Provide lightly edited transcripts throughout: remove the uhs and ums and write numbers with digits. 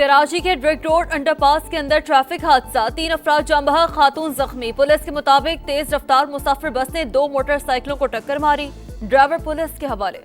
कराची के Drigh road underpass के अंदर ट्रैफिक हादसा, 3 अफराद जान बहक, खातून जख्मी। पुलिस के मुताबिक तेज रफ्तार मुसाफिर बस ने 2 मोटरसाइकिलों को टक्कर मारी। ड्राइवर पुलिस के हवाले।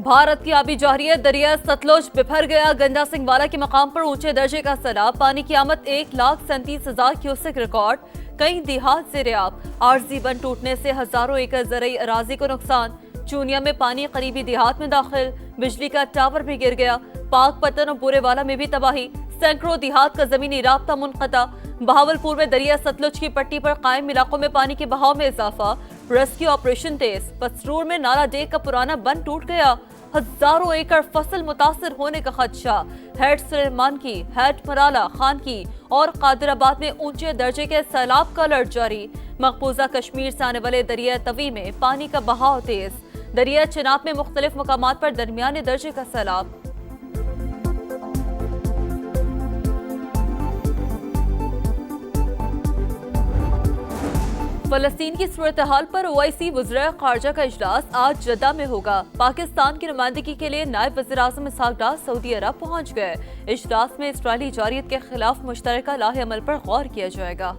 भारत की आबी जारियत, दरिया सतलुज बिफर गया। गंजा सिंह वाला के मकाम पर ऊंचे दर्जे का सैलाब, पानी की आमद 1,37,000 क्यूसेक रिकॉर्ड। कई देहात से रियाब, आरजी बंद टूटने से हजारों एकड़ ज़रई अराजी को नुकसान। चूनिया में पानी करीबी देहात में दाखिल, बिजली का टावर भी गिर गया। पाक पतन और बुरेवाला में भी तबाही, सैकड़ों देहात का जमीनी राब्ता मुनक़ता। बहावलपुर में दरिया सतलुज की पट्टी पर कायम इलाकों में पानी के बहाव में इजाफा, रेस्क्यू ऑपरेशन तेज। पसरूर में नाला डेक का पुराना बंद टूट गया, हजारों एकड़ फसल मुतासर होने का खदशा। हेड सुलेमान की, हेड मराला खान की और कादिराबाद में ऊंचे दर्जे के सैलाब का अलर्ट जारी। मकबूजा कश्मीर से आने वाले दरिया तवी में पानी का बहाव तेज। दरिया चिनाब में मुख्तलिफ मकामात पर दरमियाने दर्जे का सैलाब। फलस्तीन की सूरत हाल पर ओआईसी वज़ीर ख़ारजा का इजलास आज जद्दा में होगा। पाकिस्तान की नुमाइंदगी के लिए नायब वज़ीर आज़म इसहाक डार सऊदी अरब पहुंच गए। इजलास में इसराइली जारियत के खिलाफ मुश्तरका लाहे अमल पर गौर किया जाएगा।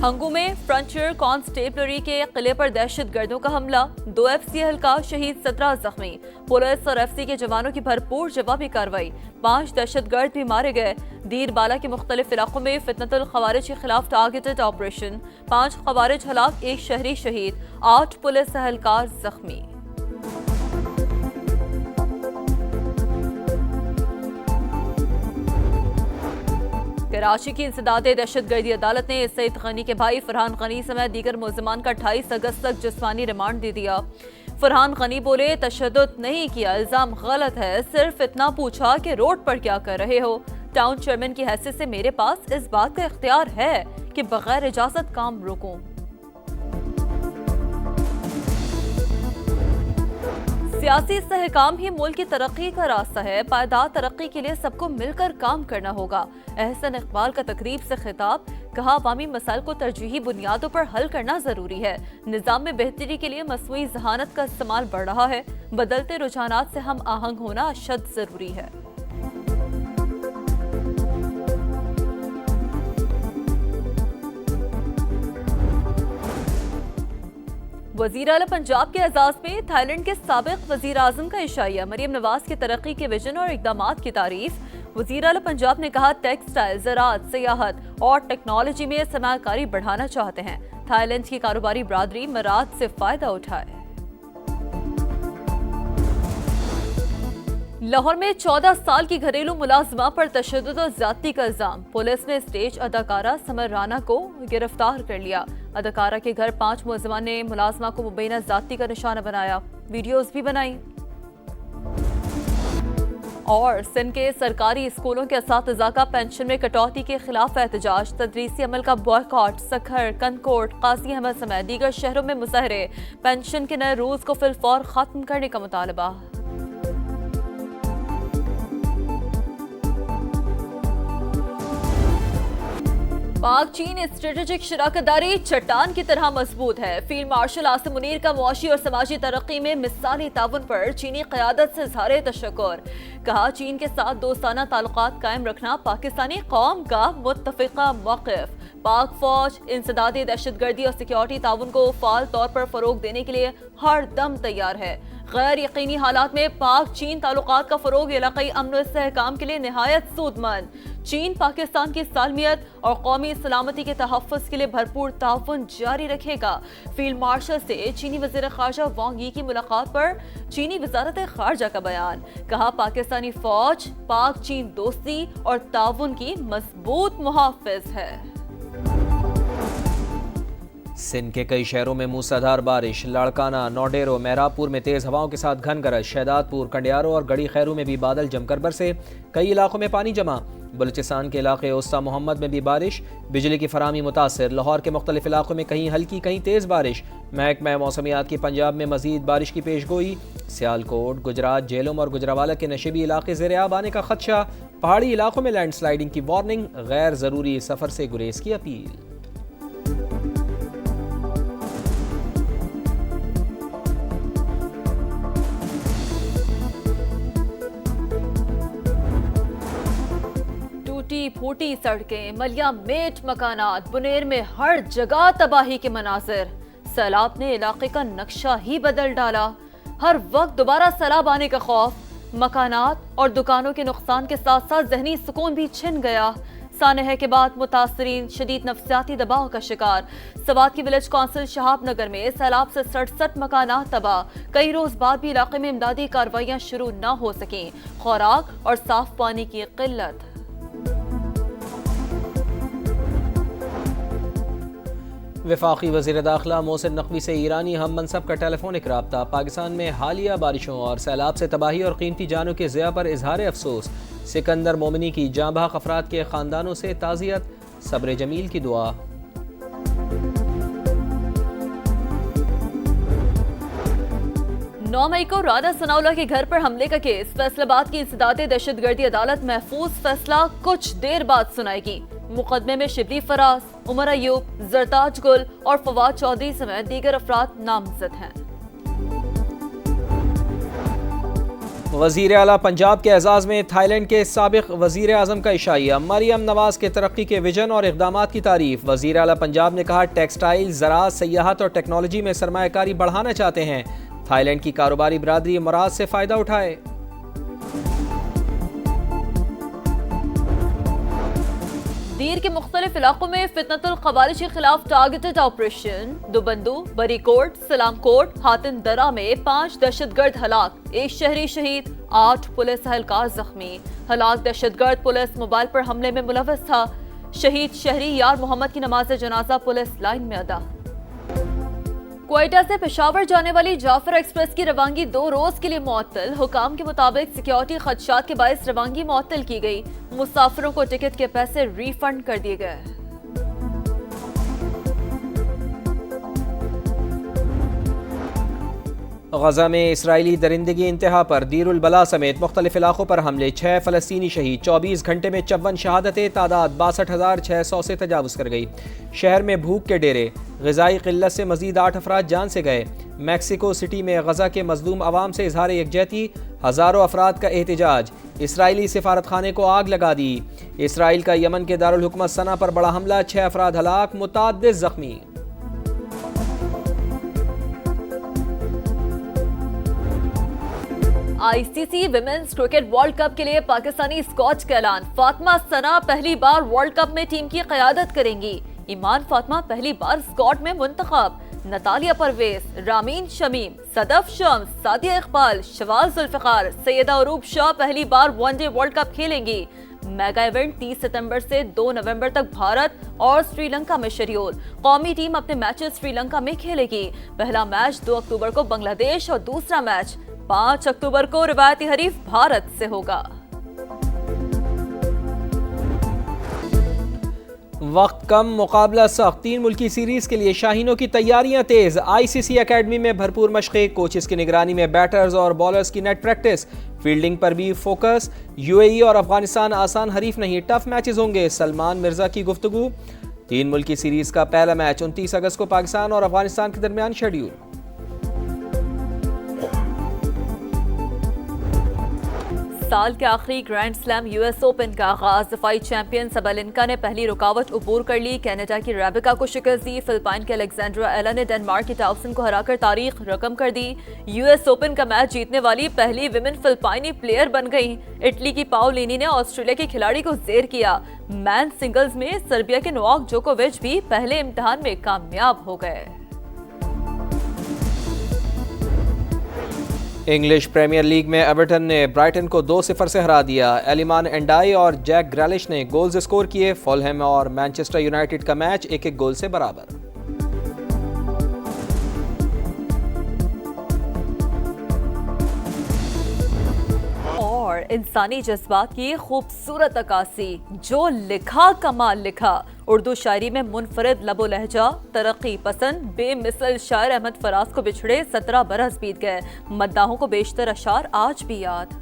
हंगू में फ्रंटियर कांस्टेबलरी के किले पर दहशत गर्दों का हमला, 2 FC एहलकार शहीद, 17 जख्मी। पुलिस और FC के जवानों की भरपूर जवाबी कार्रवाई, 5 दहशतगर्द भी मारे गए। दीर बाला के मुख्तलिफ इलाकों में फितनतुल खवारिज के खिलाफ टारगेटेड ऑपरेशन, 5 खवारिज हलाक, 1 शहरी शहीद, 8 पुलिस एहलकार जख्मी। कराची की इंसदादे दहशतगर्दी अदालत ने सईद गनी के भाई फरहान गनी समेत दीगर मुल्ज़िमान का 28 अगस्त तक जिस्मानी रिमांड दे दिया। फरहान गनी बोले, तशद्दुद नहीं किया, इल्जाम गलत है, सिर्फ इतना पूछा कि रोड पर क्या कर रहे हो। टाउन चेयरमैन की हैसियत से मेरे पास इस बात का इख्तियार है कि बगैर इजाजत काम रोकूं। सियासी इस्तेहकाम ही मुल्क की तरक्की का रास्ता है। पायदार तरक्की के लिए सबको मिलकर काम करना होगा। एहसन इकबाल का तकरीब से खिताब, कहा अवामी मसाइल को तरजीही बुनियादों पर हल करना जरूरी है। निज़ाम में बेहतरी के लिए मसनूई जहानत का इस्तेमाल बढ़ रहा है। बदलते रुझानात से हम आहंग होना अशद जरूरी है। वज़ीर आला पंजाब के एजाज में थाईलैंड के साबिक वज़ीर आज़म का इशाया, मरियम नवाज की तरक्की के विजन और इक़दामात की तारीफ। वज़ीर आला पंजाब ने कहा, टेक्सटाइल, ज़राअत, सियाहत और टेक्नोलॉजी में सरमायाकारी बढ़ाना चाहते हैं। थाईलैंड की कारोबारी बरादरी मराद से फायदा उठाए। लाहौर में 14 साल की घरेलू मुलाजिमा पर तशद्दुद और ज्यादती का इल्जाम, पुलिस ने स्टेज अदाकारा समर राना को गिरफ्तार कर लिया। अदाकारा के घर 5 मुलजिमान ने मुलाजिमा को मुबैना ज्यादती का निशाना बनाया, वीडियोस भी बनाई। और सिंध के सरकारी स्कूलों के असातिज़ा का पेंशन में कटौती के खिलाफ एहतजाज, तदरीसी अमल का बॉयकॉट। सखर, कनकोट, काजी अहमद समेत दीगर शहरों में मुजाहरे, पेंशन के नए रूल्स को फिलफौर खत्म करने का मुतालबा। पाक चीन स्ट्रेटेजिक शराकतदारी चट्टान की तरह मजबूत है। फील्ड मार्शल आसिम मुनीर का मुआशी और समाजी तरक्की में मिसाली ताउन पर चीनी क़यादत से इज़हार तशक्कुर। कहा, चीन के साथ दोस्ताना ताल्लुकात कायम रखना पाकिस्तानी कौम का मुत्तफ़िक़ा मौक़िफ़। पाक फौज इंसदादी दहशतगर्दी और सिक्योरिटी ताउन को फ़ाल तौर पर फ़रोग देने के लिए हर दम तैयार है। गैर यकीनी हालात में पाक चीन ताल्लुकात का फ़रोग इलाक़ाई अमन और इस्तेहकाम के लिए निहायत सूदमंद। चीन पाकिस्तान की सालमियत और कौमी सलामती के तहफ़्फ़ुज़ के लिए भरपूर ताउन जारी रखेगा। फील्ड मार्शल से चीनी वज़ीर ख़ारजा वांग यी की मुलाकात पर चीनी वज़ारत ख़ारजा का बयान। कहा, पाकिस्तानी फ़ौज पाक चीन दोस्ती और ताउन की मजबूत मुहाफ़िज़ है। सिंध के कई शहरों में मूसलाधार बारिश, लाड़काना, नौडेरो, मेहरापुर में तेज हवाओं के साथ घन गरज, शहदादपुर, कंडियारो और गड़ी खैरू में भी बादल जमकर बरसे, कई इलाकों में पानी जमा। बलूचिस्तान के इलाके उस्ता मोहम्मद में भी बारिश, बिजली की फराहमी मुतासर। लाहौर के मुख्तलिफ इलाकों में कहीं हल्की कहीं तेज़ बारिश। महकमा मौसमियात की पंजाब में मजीद बारिश की पेशगोई। सियालकोट, गुजरात, झेलम और गुजरावाला के नशेबी इलाके ज़ेर-ए-आब आने का खदशा। पहाड़ी इलाकों में लैंडस्लाइडिंग की वार्निंग, गैर ज़रूरी सफ़र से गुरेज की अपील। टूटी फूटी सड़कें, मलिया मेट मकानात, बुनेर में हर जगह तबाही के मनाजिर। सैलाब ने इलाके का नक्शा ही बदल डाला। हर वक्त दोबारा सैलाब आने का खौफ। मकानात और दुकानों के नुकसान के साथ साथ जहनी सुकून भी छिन गया। सानहे के बाद मुतासरीन शदीद नफसियाती दबाव का शिकार। सवात की विलेज कौंसिल शहाबनगर में सैलाब से 67 मकानात तबाह। कई रोज बाद भी इलाके में इमदादी कार्रवाइयां शुरू न हो सकी। खुराक और साफ पानी की किल्लत। वफाकी वज़ीर दाखिला मोहसिन नकवी से ईरानी हम मनसब का टेलीफोनिक रब्ता। पाकिस्तान में हालिया बारिशों और सैलाब से तबाही और कीमती जानों के ज़िया पर इजहार अफसोस। सिकंदर मोमिनी की जाँ बहक अफराद के ख़ानदानों से ताज़ियत, सब्र जमील की दुआ। 9 मई को राना सनाउल्लाह के घर पर हमले का केस। फैसलाबाद की इंसदादे दहशतगर्दी अदालत महफूज फैसला कुछ देर बाद सुनाएगी। मुकदमे में शिबली फराज, उमर अयूब, जरताज गुल और फवाद चौधरी समेत दीगर अफराद नामजद हैं। वज़ीर आला पंजाब के एजाज़ में थाईलैंड के साबिक़ वज़ीर आज़म का इशाइया। मरियम नवाज के तरक्की के विजन और इक़दामात की तारीफ। वज़ीर आला पंजाब ने कहा, टेक्सटाइल, ज़राअत, सयाहत और टेक्नोलॉजी में सरमायाकारी बढ़ाना चाहते हैं। थाईलैंड की कारोबारी बरादरी मराज से फ़ायदा उठाए। दीर के मुख्तलिफ इलाकों में फितनतुल ख़वारिज के खिलाफ टारगेटेड ऑपरेशन। दुबंदू, बरीकोट, सलामकोट, हातिन दरा में 5 दहशतगर्द हलाक, 1 शहरी शहीद, 8 पुलिस एहलकार जख्मी। हलाक दहशतगर्द पुलिस मोबाइल पर हमले में मुलव्वस था। शहीद शहरी यार मोहम्मद की नमाज जनाजा पुलिस लाइन में अदा। क्वेटा से पेशावर जाने वाली जाफर एक्सप्रेस की रवानगी 2 रोज के लिए मुअत्तल। हुकाम के मुताबिक सिक्योरिटी खदशात के बायस रवानगी मुअत्तल की गई। मुसाफिरों को टिकट के पैसे रिफंड कर दिए गए। गजा में इसराइली दरिंदगी इंतहा पर। दीरुल बला समेत मुख्तलिफ इलाकों पर हमले। 6 फ़लस्तीनी शहीद। 24 घंटे में 54 शहादतें। तादाद 62,600 से तजावज़ कर गई। शहर में भूख के डेरे। ग़िज़ाई क़िल्लत से मज़ीद 8 अफराद जान से गए। मैक्सिको सिटी में गजा के मज़लूम अवाम से इजहार यकजहती। हज़ारों अफराद का एहतजाज। इसराइली सिफारत खाने को आग लगा दी। इसराइल का यमन के दारुल हुकूमत सना पर बड़ा हमला। 6 अफराद हलाक, मुतअद्दिद ज़ख्मी। ICC women's cricket world cup के लिए पाकिस्तानी स्क्वाड का ऐलान। फातिमा सना पहली बार वर्ल्ड कप में टीम की क़यादत करेंगी। ईमान फातिमा पहली बार स्क्वाड में मुंतखब। नतालिया परवेज, रामीन शमीम, सदफ शम्स, सादिया इकबाल, शवाल जुल्फ़िकार, सैयदा अरूब शाह पहली बार वनडे वर्ल्ड कप खेलेंगी। मेगा इवेंट 30 सितंबर से 2 नवंबर तक भारत और श्रीलंका में शेड्यूल। कौमी टीम अपने मैचेस श्रीलंका में खेलेगी। पहला मैच 2 अक्टूबर को बांग्लादेश और दूसरा मैच 5 अक्टूबर को रिवायती हरीफ भारत से होगा। वक्त कम, मुकाबला सख्त। 3 मुल्की सीरीज के लिए शाहीनों की तैयारियां तेज। आईसीसी एकेडमी में भरपूर मशक़ें। कोचेस की निगरानी में बैटर्स और बॉलर्स की नेट प्रैक्टिस। फील्डिंग पर भी फोकस। यूएई और अफगानिस्तान आसान हरीफ नहीं, टफ मैचेस होंगे। सलमान मिर्जा की गुफ्तगू। 3 मुल्की सीरीज का पहला मैच 29 अगस्त को पाकिस्तान और अफगानिस्तान के दरमियान शेड्यूल। साल के आखिरी ग्रैंड स्लैम यूएस ओपन का आगाज। दफाई चैंपियन सबलिनका ने पहली रुकावट अबूर कर ली। कनाडा की रेबिका को शिकस्त दी। फिलिपाइन के अलेक्जेंड्रा एला ने डेनमार्क की टाउसन को हराकर तारीख रकम कर दी। यूएस ओपन का मैच जीतने वाली पहली विमेन फिलिपाइनी प्लेयर बन गई। इटली की पाओलिनी ने ऑस्ट्रेलिया के खिलाड़ी को जेर किया। मैन सिंगल्स में सर्बिया के नोवाक जोकोविच भी पहले इम्तिहान में कामयाब हो गए। इंग्लिश प्रीमियर लीग में एवर्टन ने ब्राइटन को 2-0 से हरा दिया। एलिमान एंडाई और जैक ग्रैलिश ने गोल्स स्कोर किए। फुलहैम और मैनचेस्टर यूनाइटेड का मैच 1-1 गोल से बराबर। और इंसानी जज्बात की खूबसूरत अक्कासी। जो लिखा कमाल लिखा। उर्दू शायरी में मुनफरिद लबो लहजा, तरक्की पसंद, बेमिसल शायर अहमद फराज को बिछड़े 17 बरस बीत गए। मद्दाहों को बेशतर अशार आज भी याद।